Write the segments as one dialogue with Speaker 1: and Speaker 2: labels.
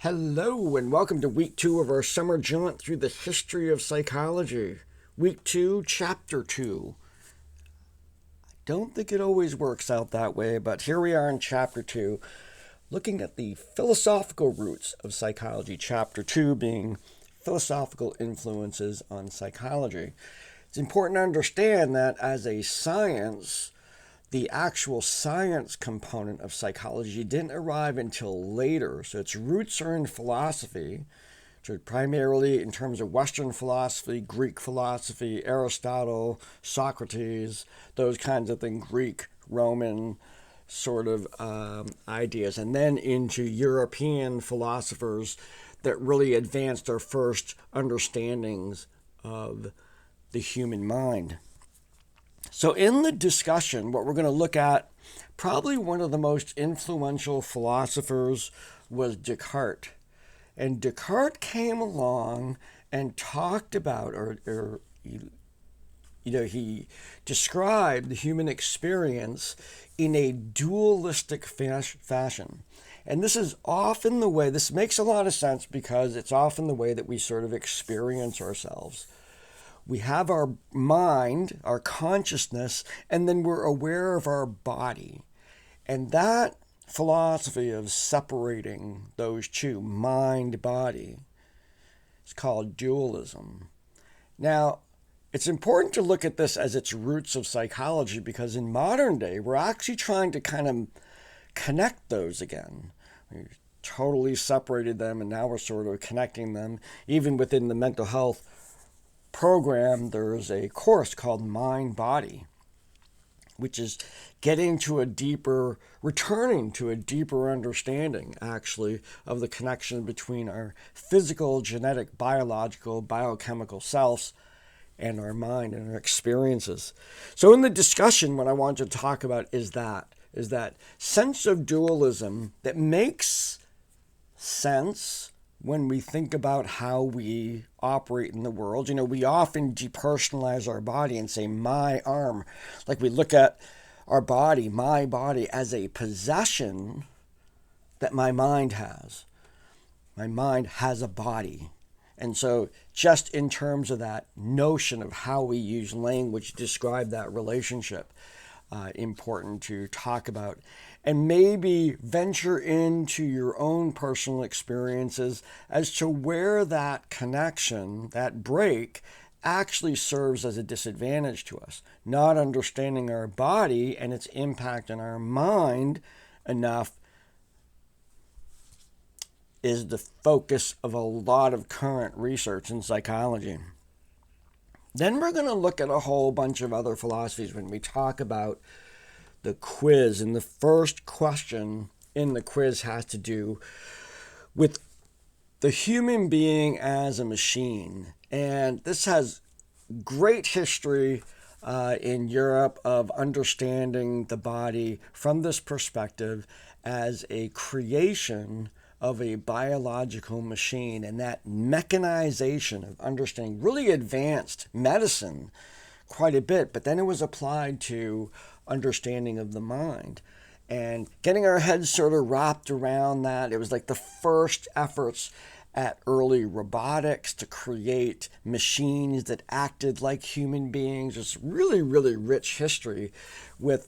Speaker 1: Hello and welcome to week 2 of our summer jaunt through the history of psychology. Week 2, chapter 2. I don't think it always works out that way, but here we are in chapter 2, looking at the philosophical roots of psychology. Chapter 2 being philosophical influences on psychology. It's important to understand that as a science, the actual science component of psychology didn't arrive until later. So its roots are in philosophy, so primarily in terms of Western philosophy, Greek philosophy, Aristotle, Socrates, those kinds of things, Greek, Roman sort of ideas, and then into European philosophers that really advanced our first understandings of the human mind. So in the discussion, what we're going to look at, probably one of the most influential philosophers was Descartes. And Descartes came along and talked about, he described the human experience in a dualistic fashion. And this is often the way, this makes a lot of sense because it's often the way that we sort of experience ourselves. We have our mind, our consciousness, and then we're aware of our body. And that philosophy of separating those two, mind, body, is called dualism. Now, it's important to look at this as its roots of psychology because in modern day, we're actually trying to kind of connect those again. We totally separated them, and now we're sort of connecting them, even within the mental health program. There's a course called Mind Body, which is returning to a deeper understanding, actually, of the connection between our physical, genetic, biological, biochemical selves and our mind and our experiences. So in the discussion, what I want to talk about is that sense of dualism that makes sense when we think about how we operate in the world. We often depersonalize our body and say, my arm. Like we look at our body, my body, as a possession that my mind has. My mind has a body. And so just in terms of that notion of how we use language to describe that relationship, important to talk about, and maybe venture into your own personal experiences as to where that connection, that break, actually serves as a disadvantage to us. Not understanding our body and its impact on our mind enough is the focus of a lot of current research in psychology. Then we're going to look at a whole bunch of other philosophies when we talk about the quiz. And the first question in the quiz has to do with the human being as a machine. And this has great history in Europe of understanding the body from this perspective as a creation of a biological machine, and that mechanization of understanding really advanced medicine quite a bit, but then it was applied to understanding of the mind and getting our heads sort of wrapped around that. It was like the first efforts at early robotics to create machines that acted like human beings. It's really, really rich history with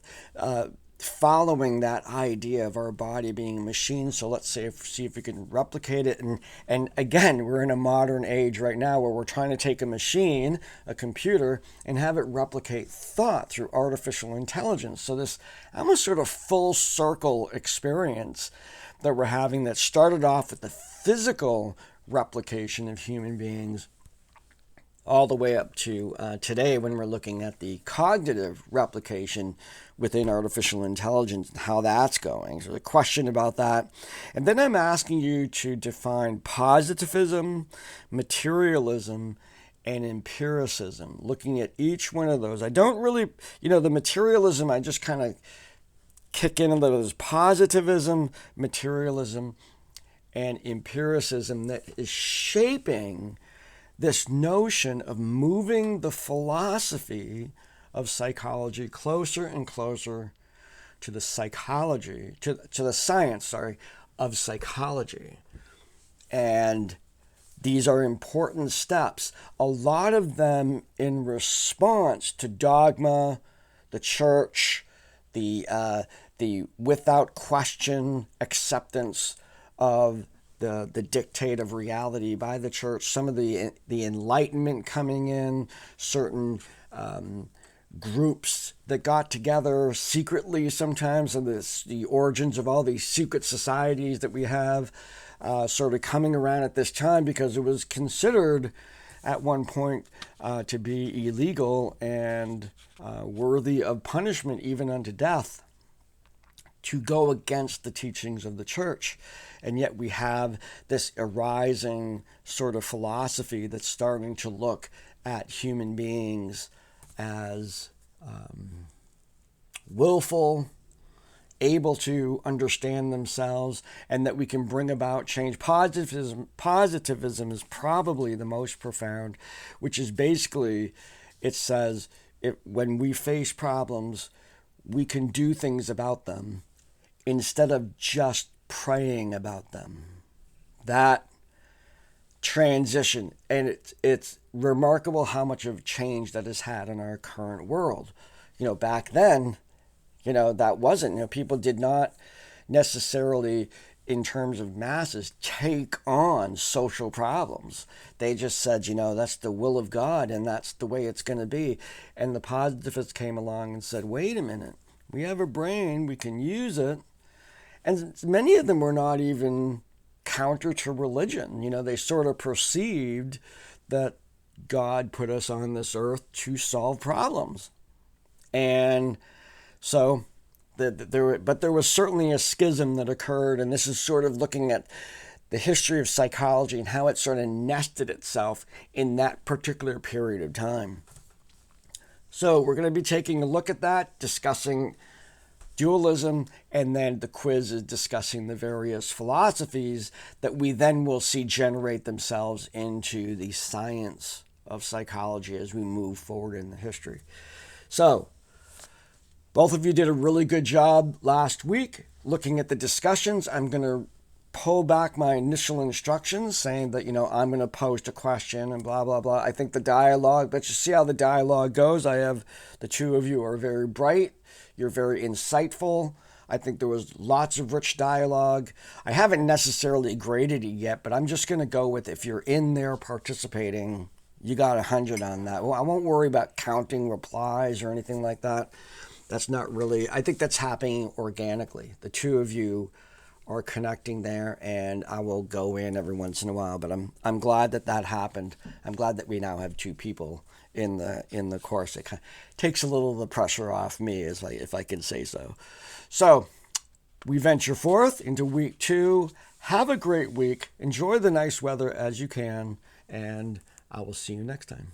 Speaker 1: following that idea of our body being a machine. So let's see if we can replicate it. And again, we're in a modern age right now where we're trying to take a machine, a computer, and have it replicate thought through artificial intelligence. So this almost sort of full circle experience that we're having that started off with the physical replication of human beings all the way up to today when we're looking at the cognitive replication within artificial intelligence and how that's going. So the question about that. And then I'm asking you to define positivism, materialism, and empiricism, looking at each one of those. I don't really, the materialism, I just kind of kick in a little. There's positivism, materialism, and empiricism that is shaping this notion of moving the philosophy of psychology closer and closer to the psychology, to the science, of psychology. And these are important steps, a lot of them in response to dogma, the church, the without question acceptance of the dictate of reality by the church, some of the Enlightenment coming in, certain groups that got together secretly sometimes, and the origins of all these secret societies that we have sort of coming around at this time, because it was considered at one point to be illegal and worthy of punishment, even unto death, to go against the teachings of the church. And yet we have this arising sort of philosophy that's starting to look at human beings as willful, able to understand themselves, and that we can bring about change. Positivism is probably the most profound, which is basically, it says, when we face problems, we can do things about them instead of just praying about them. That transition, and it's remarkable how much of change that has had in our current world. Back then, that wasn't, people did not necessarily, in terms of masses, take on social problems. They just said, that's the will of God and that's the way it's going to be. And the positivists came along and said, wait a minute, we have a brain, we can use it. And many of them were not even counter to religion. They sort of perceived that God put us on this earth to solve problems. And so there was certainly a schism that occurred, and this is sort of looking at the history of psychology and how it sort of nested itself in that particular period of time. So we're going to be taking a look at that, discussing dualism, and then the quiz is discussing the various philosophies that we then will see generate themselves into the science of psychology as we move forward in the history. So, both of you did a really good job last week looking at the discussions. I'm going to pull back my initial instructions saying that, I'm going to post a question and blah, blah, blah. I think the dialogue, let's just see how the dialogue goes. The two of you are very bright. You're very insightful. I think there was lots of rich dialogue. I haven't necessarily graded it yet, but I'm just going to go with, if you're in there participating, you got 100 on that. Well, I won't worry about counting replies or anything like that. That's not really, I think that's happening organically. The two of you are connecting there, and I will go in every once in a while, but I'm glad that happened. I'm glad that we now have two people in the course. It kind of takes a little of the pressure off me, if I can say so. So we venture forth into week 2. Have a great week. Enjoy the nice weather as you can, and I will see you next time.